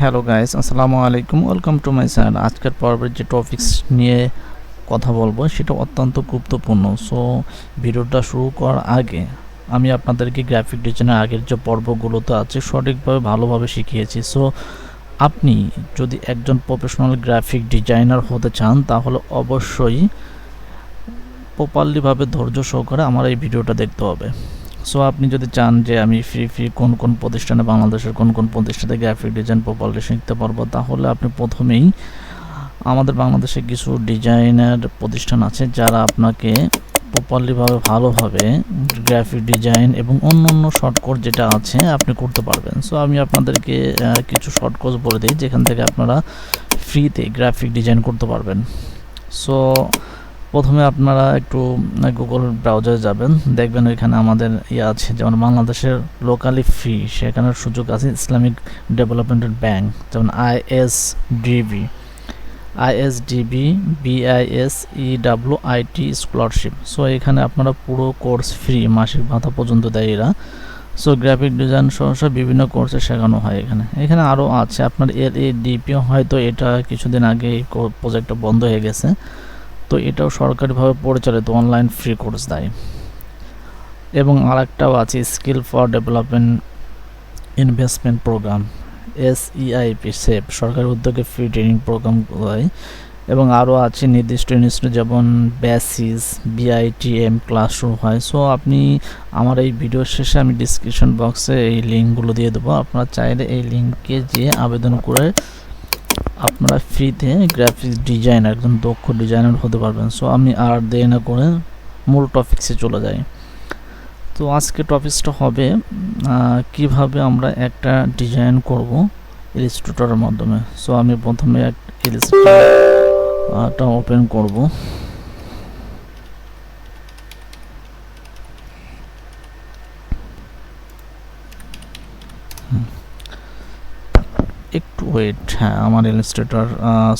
Hello guys, আসসালামু আলাইকুম। Welcome to my channel. আজকের পর্বের যে টপিকস নিয়ে কথা বলবো সেটা অত্যন্ত গুরুত্বপূর্ণ। সো ভিডিওটা শুরু করার আগে আমি আপনাদেরকে গ্রাফিক ডিজাইনের আগের যে পর্বগুলোতে আছে সঠিকভাবে ভালোভাবে শিখিয়েছি। সো আপনি যদি একজন প্রফেশনাল গ্রাফিক ডিজাইনার হতে চান তাহলে অবশ্যই প্রপারলিভাবে ধৈর্য সহকারে আমার এই ভিডিওটা দেখতে হবে। সো আপনি যদি চান যে আমি ফ্রি কোন প্রতিষ্ঠানে, বাংলাদেশের কোন প্রতিষ্ঠানে গ্রাফিক ডিজাইন প্রপারলি শিখতে পারবো, তাহলে আপনি প্রথমেই আমাদের বাংলাদেশে কিছু ডিজাইনের প্রতিষ্ঠান আছে যারা আপনাকে প্রপারলিভাবে ভালোভাবে গ্রাফিক ডিজাইন এবং অন্য শর্ট কোর্স যেটা আছে আপনি করতে পারবেন। সো আমি আপনাদেরকে কিছু শর্ট কোর্স বলে দিই যেখান থেকে আপনারা ফ্রিতে গ্রাফিক ডিজাইন করতে পারবেন। সো প্রথমে আপনারা একটু গুগল ব্রাউজারে যাবেন, দেখবেন ওইখানে আমাদের আছে, যেমন বাংলাদেশের লোকালি ফ্রি সেখানের সুযোগ আছে ইসলামিক ডেভেলপমেন্ট ব্যাংক, যেমন আইএসডিবি BISEWIT স্কলারশিপ। সো এখানে আপনারা পুরো কোর্স ফ্রি, মাসিক ভাতা পর্যন্ত দেয় এরা। সো গ্রাফিক ডিজাইন সহ বিভিন্ন কোর্সে শেখানো হয়। এখানে আরও আছে আপনার LADP, হয়তো এটা কিছুদিন আগে এই প্রজেক্টটা বন্ধ হয়ে গেছে। তো এটাও সরকারিভাবে পরিচালিত অনলাইন ফ্রি কোর্স দেয়। এবং আরেকটাও আছে skill for development investment program, SEIP, SEIP, সরকারি উদ্যোগে ফ্রি ট্রেনিং প্রোগ্রাম দেয়। এবং আরও আছে নির্দিষ্ট ইনস্টিটিউট, যেমন বেসিস, BITM ক্লাস শুরু হয়। সো আপনি আমার এই ভিডিওর শেষে আমি ডিসক্রিপশন বক্সে এই লিঙ্কগুলো দিয়ে দেবো, আপনারা চাইলে এই লিঙ্কে যেয়ে আবেদন করে আপনারা ফ্রিতে গ্রাফিক্স ডিজাইনার, একজন দক্ষ ডিজাইনার হতে পারবেন। সো আমি আর দেরি না করে মূল টপিক্সে চলে যাই। তো আজকে টপিক্সটা হবে কিভাবে আমরা একটা ডিজাইন করব ইলাস্ট্রেটরের মাধ্যমে। সো আমি প্রথমে ইলাস্ট্রেটরটা ওপেন করব। একটু ওয়েট, হ্যাঁ আমার ইলাস্ট্রেটর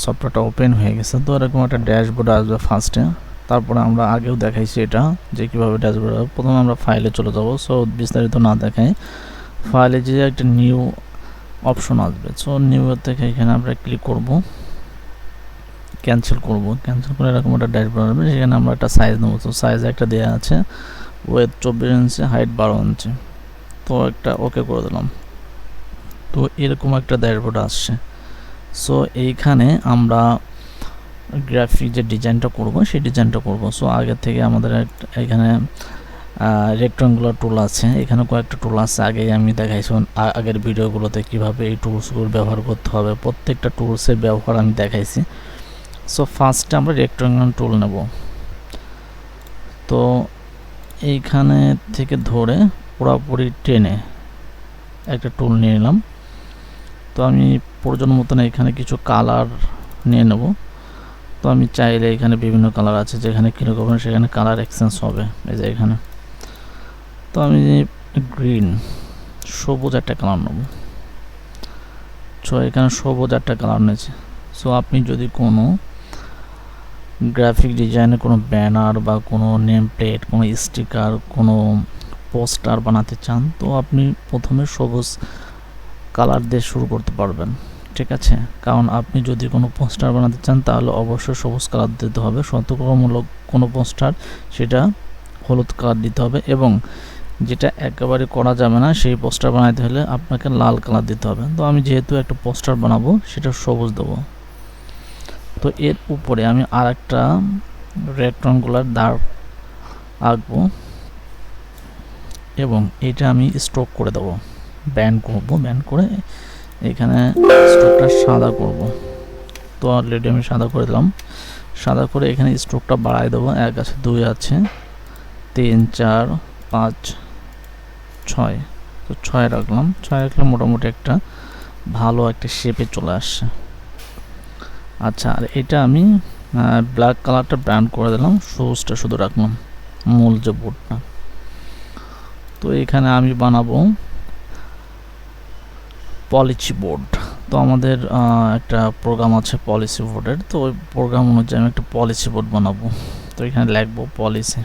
সফটওয়্যারটা ওপেন হয়ে গেছে। তো এরকম একটা ড্যাশবোর্ড আসবে ফার্স্টে, তারপরে আমরা আগেও দেখাইছি এটা যে কীভাবে ড্যাশবোর্ড। প্রথমে আমরা ফাইলে চলে যাব। সো বিস্তারিত না দেখাই, ফাইলে যে একটা নিউ অপশন আসবে, সো নিউ থেকে এখানে আমরা ক্লিক করব, ক্যান্সেল করে এরকম একটা ড্যাশবোর্ড আসবে। সেখানে আমরা একটা সাইজ নেবো। তো সাইজ একটা দেওয়া আছে, ওয়েট 24 ইঞ্চি, হাইট 12 ইঞ্চি। তো একটা ওকে করে দিলাম। তো এরকম একটা ড্যাশবোর্ড আসছে। সো এইখানে আমরা গ্রাফিক যে ডিজাইনটা করব সেই ডিজাইনটা করব। সো আগে থেকে আমাদের এখানে রেক্ট্যাঙ্গুলার টুল আছে, এখানে কয়েকটা টুল আছে, আগেই আমি দেখাইছি আগের ভিডিওগুলোতে কিভাবে এই টুলসগুলো ব্যবহার করতে হবে। প্রত্যেকটা টুলসের ব্যবহার আমি দেখাইছি। সো ফার্স্টে আমরা রেক্ট্যাঙ্গুলার টুল নেব। তো এইখানে থেকে ধরে পুরোপুরি টেনে একটা টুল নিয়ে নিলাম। তো আমি প্রয়োজন মতন এখানে কিছু কালার নিয়ে নেব। তো আমি চাইলে এখানে বিভিন্ন কালার আছে, যেখানে ক্লিক করবেন সেখানে কালার এক্সচেঞ্জ হবে, এই যে এখানে। তো আমি গ্রিন, সবুজ একটা কালার নেব। সো এখানে সবুজ একটা কালার নিয়েছি। সো আপনি যদি কোনো গ্রাফিক ডিজাইনে কোনো ব্যানার বা কোনো নেম প্লেট, কোনো স্টিকার, কোনো পোস্টার বানাতে চান, তো আপনি প্রথমে সবুজ কালার দিয়ে শুরু করতে পারবেন, ঠিক আছে? কারণ আপনি যদি কোনো পোস্টার বানাতে চান তাহলে অবশ্যই সবুজ কালার দিতে হবে। সতর্কতামূলক কোনো পোস্টার সেটা হলুদ কালার দিতে হবে, এবং যেটা একেবারে করা যাবে না সেই পোস্টার বানাতে হলে আপনাকে লাল কালার দিতে হবে। তো আমি যেহেতু একটা পোস্টার বানাবো সেটা সবুজ দেবো। তো এর উপরে আমি আর একটা রেক্ট্যাঙ্গুলার দাগ আঁকবো এবং এটা আমি স্ট্রোক করে দেবো, ব্যান্ড করব। ব্যান্ড করে এখানে স্ট্রোকটা সাদা করব। তো অলরেডি আমি সাদা করে দিলাম। সাদা করে এখানে স্ট্রোকটা বাড়াই দেবো। 1 আছে, 2 আছে, 3, 4, 5, 6। তো 6 রাখলাম। 6 রাখলে মোটামুটি একটা ভালো একটা শেপে চলে আসছে। আচ্ছা, আর এটা আমি ব্ল্যাক কালারটা ব্যান্ড করে দিলাম, সবুজটা শুধু রাখলাম, মূল যে বোর্ডটা। তো এখানে আমি বানাবো পলিসি বোর্ড। তো আমাদের একটা প্রোগ্রাম আছে পলিসি বোর্ডের। তো ওই প্রোগ্রাম অনুযায়ী আমি একটা পলিসি বোর্ড বানাবো। তো এখানে লিখবো policy,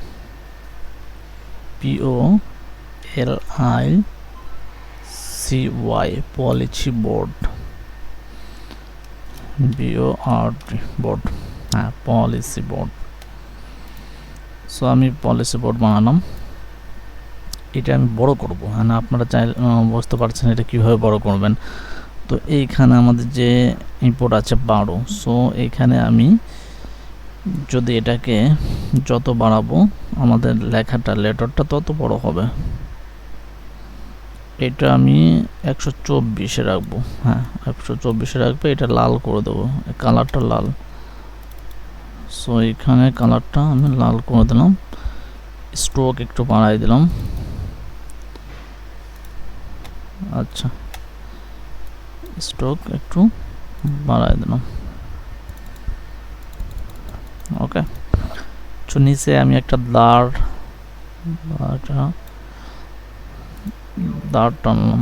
POLICY, policy board. BORD board, হ্যাঁ পলিসি বোর্ড। সো আমি পলিসি বোর্ড বানালাম। এটা আমি বড় করব, হ্যাঁ আপনারা চাইলে বুঝতে পারছেন এটা কীভাবে বড় করবেন। তো এইখানে আমাদের যে ইনপুট আছে 12, সো এইখানে আমি যদি এটাকে যত বাড়াবো আমাদের লেখাটা লেটারটা তত বড় হবে। এটা আমি 124-এ রাখবো, হ্যাঁ 124-এ রাখবো। এটা লাল করে দেবো, কালারটা লাল। সো এখানে কালারটা আমি লাল করে দিলাম, স্ট্রোক একটু বাড়াই দিলাম। আচ্ছা, স্ট্রোক একটু বাড়াই দিলাম, ওকে। তো নিচে আমি একটা দাঁড় টানলাম।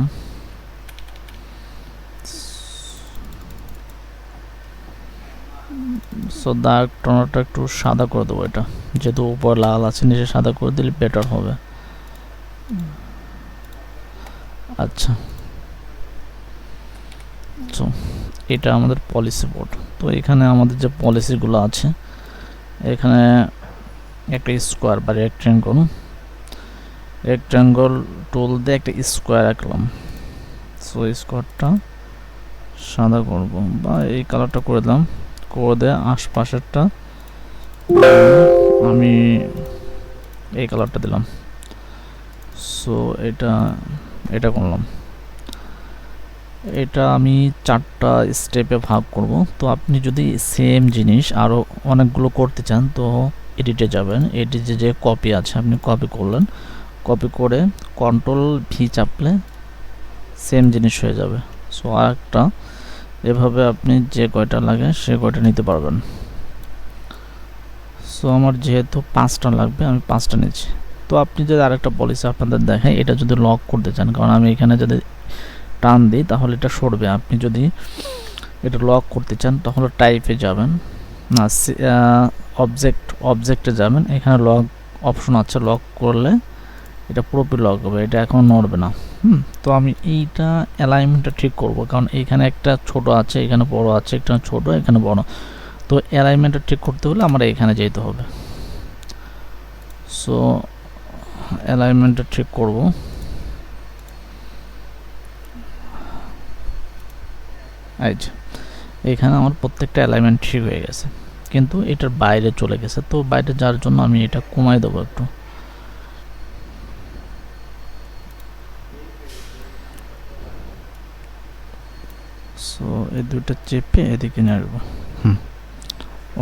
সো দাঁড় টানাটা একটু সাদা করে দেবো, এটা যেহেতু উপর লাল আছে নিচে সাদা করে দিলে বেটার হবে। আচ্ছা, তো এটা আমাদের পলিসি বোর্ড। তো এখানে আমাদের যে পলিসিগুলো আছে, এখানে একটা স্কোয়ার বা রেক্ট্যাঙ্গল টুল দিয়ে একটা স্কোয়ার আঁকলাম। সো স্কোয়ারটা সাদা করব বা এই কালারটা করে দিলাম, করে দিয়ে আশপাশেরটা আমি এই কালারটা দিলাম। সো এটা করলাম। এটা আমি 4টা স্টেপে ভাগ করব। তো আপনি যদি সেম জিনিস আরও অনেকগুলো করতে চান তো এডিটে যাবেন, এডিটে যে কপি আছে আপনি কপি করলেন, কপি করে Ctrl+V চাপলে সেম জিনিস হয়ে যাবে। সো আরেকটা এভাবে আপনি যে কয়টা লাগে সে কয়টা নিতে পারবেন। সো আমার যেহেতু 5টা লাগবে আমি 5টা নিচ্ছি। তো আপনি যদি আরেকটা পলিসি আপনাদের দেখাই, এটা যদি লক করতে চান, কারণ আমি এখানে যদি টান দিই তাহলে এটা সরবে। আপনি যদি এটা লক করতে চান তাহলে টাইপে যাবেন, না অবজেক্টে যাবেন, এখানে লক অপশন আছে, লক করলে এটা পুরোপুরি লক হবে, এটা এখন নড়বে না। তো আমি এইটা অ্যালাইনমেন্টটা ঠিক করব, কারণ এইখানে একটা ছোট আছে, এখানে বড় আছে, একটা ছোট এখানে বড়। তো অ্যালাইনমেন্টটা ঠিক করতে হলে আমরা এখানে যেতে হবে। সো অ্যালাইনমেন্টটা ঠিক করব। এখানে আমার প্রত্যেকটা অ্যালাইনমেন্ট ঠিক হয়ে গেছে, কিন্তু এটার বাইরে চলে গেছে। তো বাইরে যাওয়ার জন্য আমি এটা কমাই দেবো একটু। সো এই দুইটা চেপে এদিকে নিয়ে আসবো।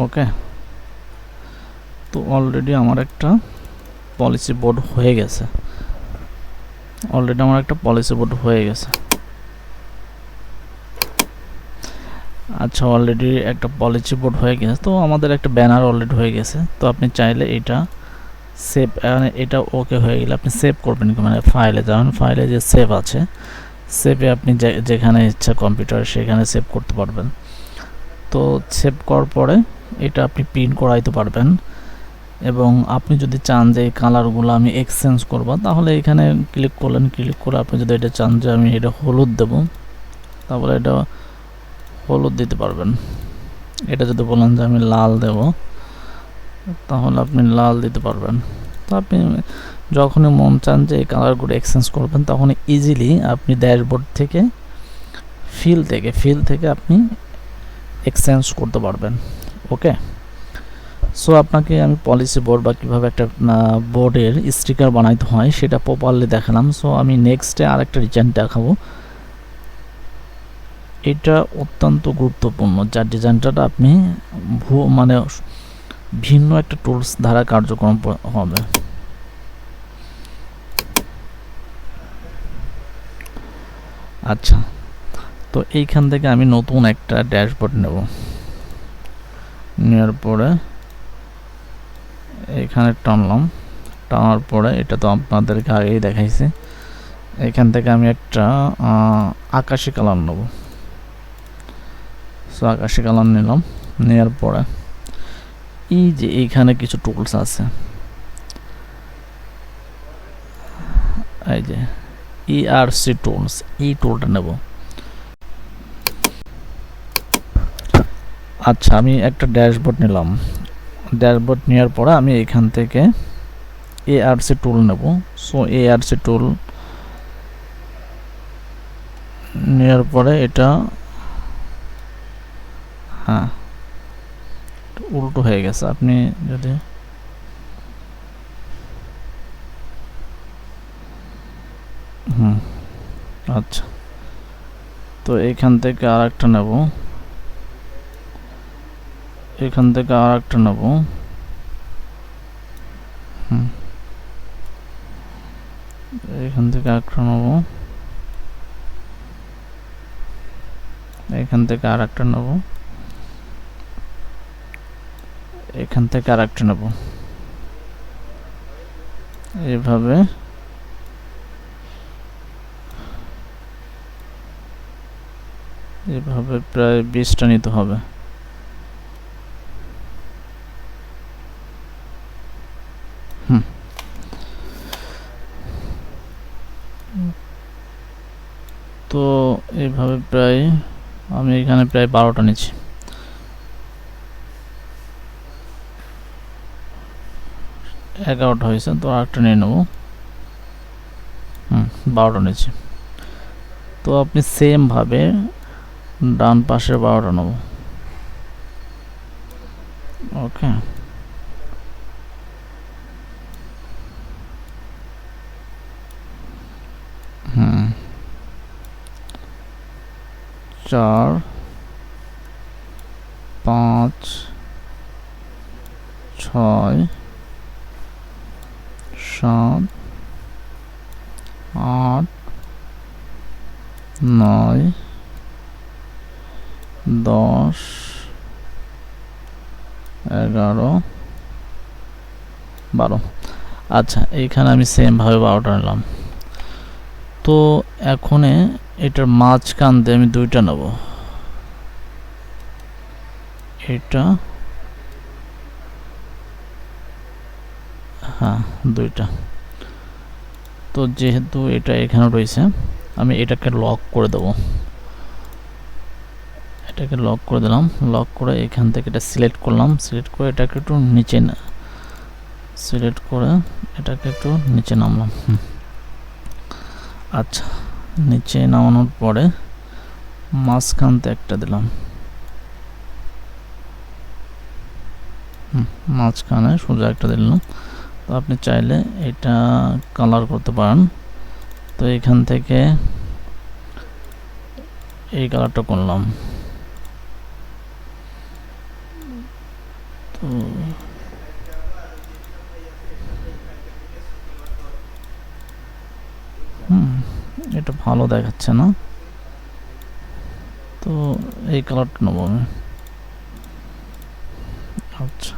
ওকে, তো অলরেডি আমার একটা পলিসি বোর্ড হয়ে গেছে। আচ্ছা, অলরেডি একটা পলিসি বোর্ড হয়ে গেছে। তো আমাদের একটা ব্যানার অলরেডি হয়ে গেছে। তো আপনি চাইলে এটা সেভ, এটা ওকে হয়ে গেলে আপনি সেভ করবেন, মানে ফাইলে যাবেন, ফাইলে যে সেভ আছে, সেভে আপনি যেখানে ইচ্ছা কম্পিউটার সেখানে সেভ করতে পারবেন। তো সেভ করার পরে এটা আপনি প্রিন্ট করাইতে পারবেন। এবং আপনি যদি চান যে এই কালারগুলো আমি এক্সচেঞ্জ করব, তাহলে এখানে ক্লিক করলেন, ক্লিক করে আপনি যদি এটা চান যে আমি এটা হলুদ দেব, তাহলে এটা হলুদ দিতে পারবেন। এটা যদি বলেন যে আমি লাল দেব, তাহলে আপনি লাল দিতে পারবেন। তো আপনি যখনই মন চান যে এই কালারগুলো এক্সচেঞ্জ করবেন, তখন ইজিলি আপনি ড্যাশবোর্ড থেকে ফিল থেকে আপনি এক্সচেঞ্জ করতে পারবেন। ওকে, সো আপনাকে আমি পলিসি বোর্ড বা কীভাবে একটা বোর্ডের স্টিকার বানাইতে হয় সেটা প্রপারলি দেখালাম। সো আমি নেক্সটে আরেকটা ডিজাইন দেখাবো। এটা অত্যন্ত গুরুত্বপূর্ণ, যার ডিজাইনটা আপনি মানে ভিন্ন একটা টুলস দ্বারা কার্যক্রম হবে। আচ্ছা, তো এইখান থেকে আমি নতুন একটা ড্যাশবোর্ড নেব, নেওয়ার পরে এখানে টানার পরে এটা তো আপনাদেরকে আগেই দেখাইছি, এখান থেকে আমি একটা আকাশি কালার নেব। সো আকাশি কালার নিলাম, নেওয়ার পরে এই যে এইখানে কিছু টুলস আছে, এই যে ERC টুলস, এই টুলটা নেব। আচ্ছা, আমি একটা ড্যাশবোর্ড নিলাম। ড্যাশবোর্ড নেওয়ার পরে আমি এখান থেকে ARC টুল নেব। সো ARC টুল নেওয়ার পরে এটা হ্যাঁ উল্টো হয়ে গেছে। আপনি যদি আচ্ছা, তো এখান থেকে আর একটা নেব, এখান থেকে আর একটা নেব। এখান থেকে একটা নেব, এখান থেকে আর একটা নেব, এখান থেকে আর একটা নেব। এইভাবে প্রায় 20টা নিতে হবে। তো এইভাবে প্রায় আমি এখানে প্রায় 12টা নিচ্ছি। এগারোটা হয়েছে, তো আরেকটা নিয়ে নেব। 12টা নিচ্ছি। তো আপনি সেম ভাবে ডান পাশের 12টা নেব। ওকে, চার, 5, 6, 7, 8, 9, 10, 11, 12। আচ্ছা, এইখানে আমি সেম ভাবে 12টা নিলাম। তো এখন এটার মাঝখান দিয়ে আমি 2টা নেব। এটা হ্যাঁ 2টা। তো যেহেতু এটা এখানে রয়েছে, আমি এটাকে লক করে দেব। এটাকে লক করে দিলাম। লক করে এখান থেকে এটা সিলেক্ট করলাম। সিলেক্ট করে এটাকে একটু নিচে সিলেক্ট করে এটাকে একটু নিচে নামলাম। আচ্ছা, নিচে নামানোর পরে মাঝখানতে একটা দিলাম। মাঝখানে সোজা একটা দিলাম। তো আপনি চাইলে এটা কালার করতে পারেন। তো এখান থেকে এই কালারটা করলাম। তো এটা ভালো দেখাচ্ছে না, তো এই কালারটা নেবো আমি। আচ্ছা,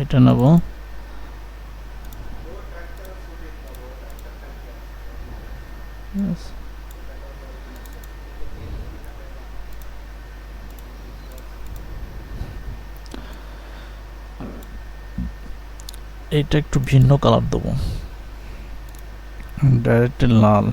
এটা নেব। এইটা একটু ভিন্ন কালার দেবো, ডাইরেক্ট লাল।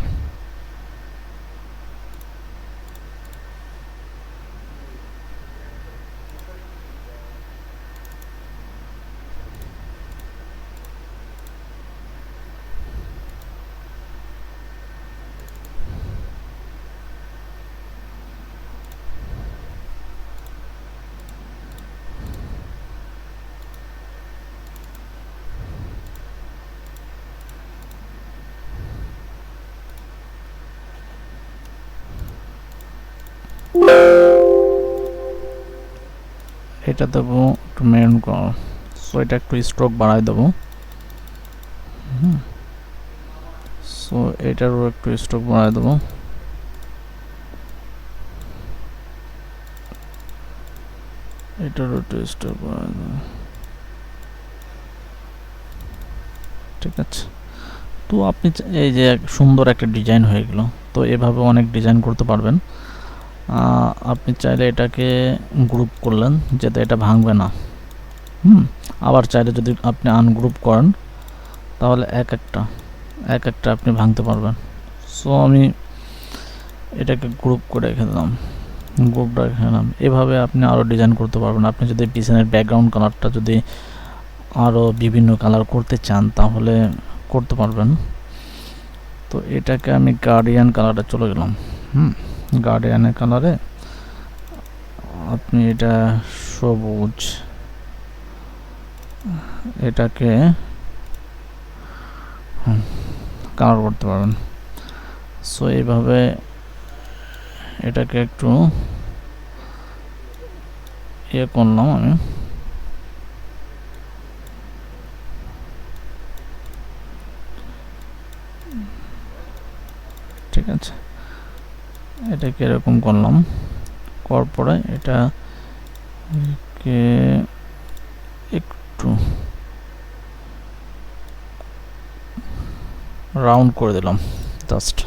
এটা দেবো একটু মেরুন কালার। সো এটা একটু স্ট্রোক বাড়াই দেবো। সো এটারও একটু স্ট্রোক বাড়াই দেবো। এটারও একটু স্ট্রোক বাড়াই দেবো। ঠিক আছে, তো আপনি এই যে সুন্দর একটা ডিজাইন হয়ে গেল। তো এভাবে অনেক ডিজাইন করতে পারবেন। আপনি চাইলে এটাকে গ্রুপ করলেন যাতে এটা ভাঙবে না। আবার চাইলে যদি আপনি আনগ্রুপ করেন তাহলে এক একটা আপনি ভাঙতে পারবেন। সো আমি এটাকে গ্রুপ করে রেখে দিলাম। গ্রুপ রাখলাম। এভাবে আপনি আরও ডিজাইন করতে পারবেন। আপনি যদি পিছনের ব্যাকগ্রাউন্ড কালারটা যদি আরও বিভিন্ন কালার করতে চান তাহলে করতে পারবেন। তো এটাকে আমি গার্ডিয়ান কালারে চলে গেলাম। গার্ডিয়ানের কালারে আপনি এটা সবুজ, এটাকে কালার করতে পারবেন। সো এইভাবে এটাকে একটু ইয়ে করলাম আমি। ঠিক আছে, এটাকে এরকম করলাম, করার পরে এটাকে একটু রাউন্ড করে দিলাম জাস্ট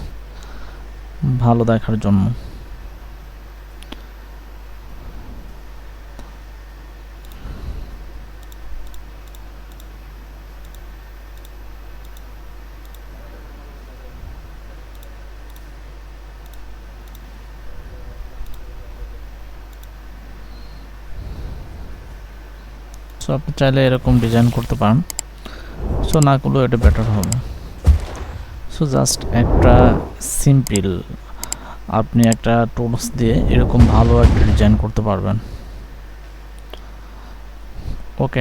ভালো দেখার জন্য। সো আপনি চাইলে এরকম ডিজাইন করতে পারেন, সো না করলেও এটা বেটার হবে। সো জাস্ট একটা সিম্পল আপনি একটা টুলস দিয়ে এরকম ভালো একটা ডিজাইন করতে পারবেন। ওকে।